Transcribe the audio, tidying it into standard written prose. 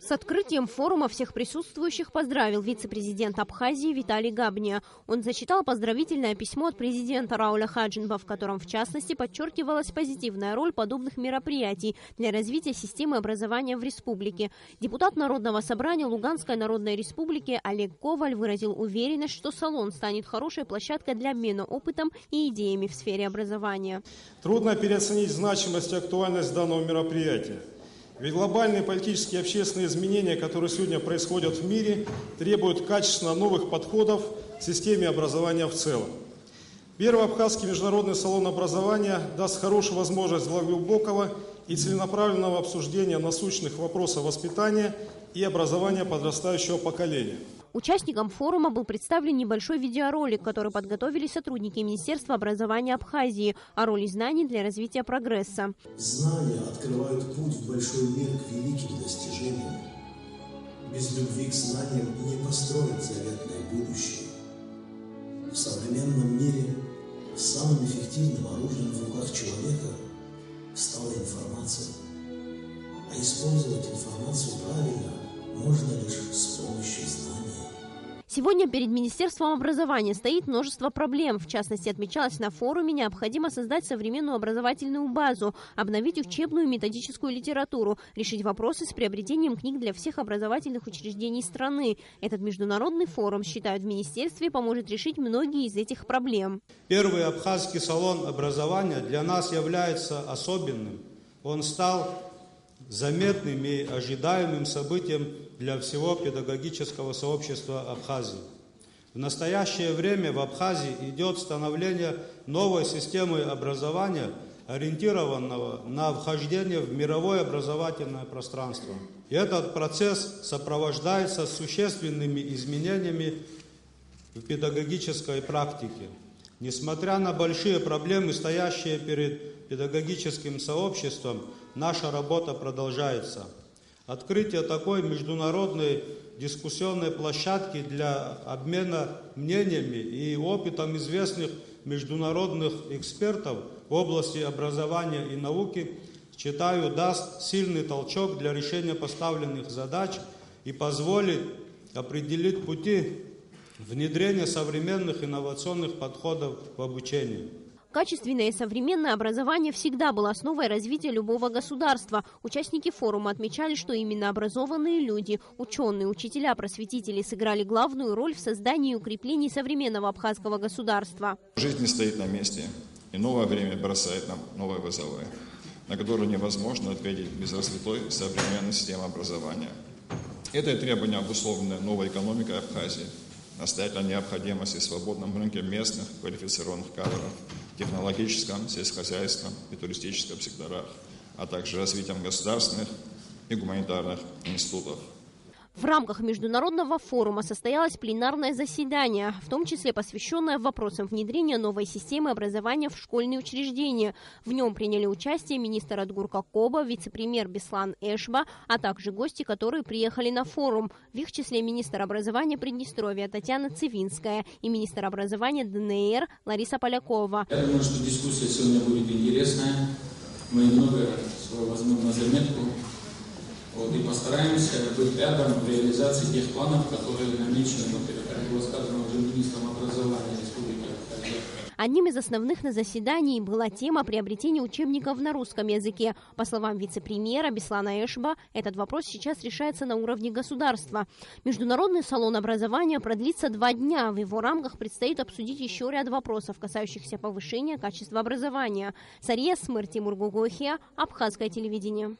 С открытием форума всех присутствующих поздравил вице-президент Абхазии Виталий Габния. Он зачитал поздравительное письмо от президента Рауля Хаджинба, в котором, в частности, подчеркивалась позитивная роль подобных мероприятий для развития системы образования в республике. Депутат Народного собрания Луганской Народной Республики Олег Коваль выразил уверенность, что салон станет хорошей площадкой для обмена опытом и идеями в сфере образования. Трудно переоценить значимость и актуальность данного мероприятия. Ведь глобальные политические и общественные изменения, которые сегодня происходят в мире, требуют качественно новых подходов к системе образования в целом. Первый Абхазский международный салон образования даст хорошую возможность для глубокого и целенаправленного обсуждения насущных вопросов воспитания и образования подрастающего поколения. Участникам форума был представлен небольшой видеоролик, который подготовили сотрудники Министерства образования Абхазии о роли знаний для развития прогресса. Знания открывают путь в большой мир к великим достижениям. Без любви к знаниям не построить заветное будущее. В современном мире самым эффективным оружием в руках человека стала информация. А использовать информацию правильно можно лишь с помощью знаний. Сегодня перед Министерством образования стоит множество проблем. В частности, отмечалось на форуме, необходимо создать современную образовательную базу, обновить учебную и методическую литературу, решить вопросы с приобретением книг для всех образовательных учреждений страны. Этот международный форум, считают в министерстве, поможет решить многие из этих проблем. Первый Абхазский салон образования для нас является особенным. Он стал заметным и ожидаемым событием для всего педагогического сообщества Абхазии. В настоящее время в Абхазии идет становление новой системы образования, ориентированного на вхождение в мировое образовательное пространство. И этот процесс сопровождается существенными изменениями в педагогической практике. Несмотря на большие проблемы, стоящие перед педагогическим сообществом, наша работа продолжается. Открытие такой международной дискуссионной площадки для обмена мнениями и опытом известных международных экспертов в области образования и науки, считаю, даст сильный толчок для решения поставленных задач и позволит определить пути внедрения современных инновационных подходов в обучении. Качественное и современное образование всегда было основой развития любого государства. Участники форума отмечали, что именно образованные люди, ученые, учителя, просветители сыграли главную роль в создании и укреплении современного абхазского государства. Жизнь не стоит на месте, и новое время бросает нам новые вызовы, на которые невозможно ответить без развитой современной системы образования. Это требование обусловлено новой экономикой Абхазии, настоятельной необходимости в свободном рынке местных квалифицированных кадров, технологическом, сельскохозяйственном и туристическом секторах, а также развитием государственных и гуманитарных институтов. В рамках международного форума состоялось пленарное заседание, в том числе посвященное вопросам внедрения новой системы образования в школьные учреждения. В нем приняли участие министр Адгур Какоба, вице-премьер Беслан Эшба, а также гости, которые приехали на форум. В их числе министр образования Приднестровья Татьяна Цивинская и министр образования ДНР Лариса Полякова. Я думаю, что дискуссия сегодня будет интересная. Мы много всего возьмем на заметку. И постараемся быть рядом в реализации тех планов, которые намечены, как было сказано уже министром образования Республики Абхазия. Одним из основных на заседании была тема приобретения учебников на русском языке. По словам вице-премьера Беслана Эшба, этот вопрос сейчас решается на уровне государства. Международный салон образования продлится 2 дня. В его рамках предстоит обсудить еще ряд вопросов, касающихся повышения качества образования. Сария Смыр, Тимур Гугохия, Абхазское телевидение.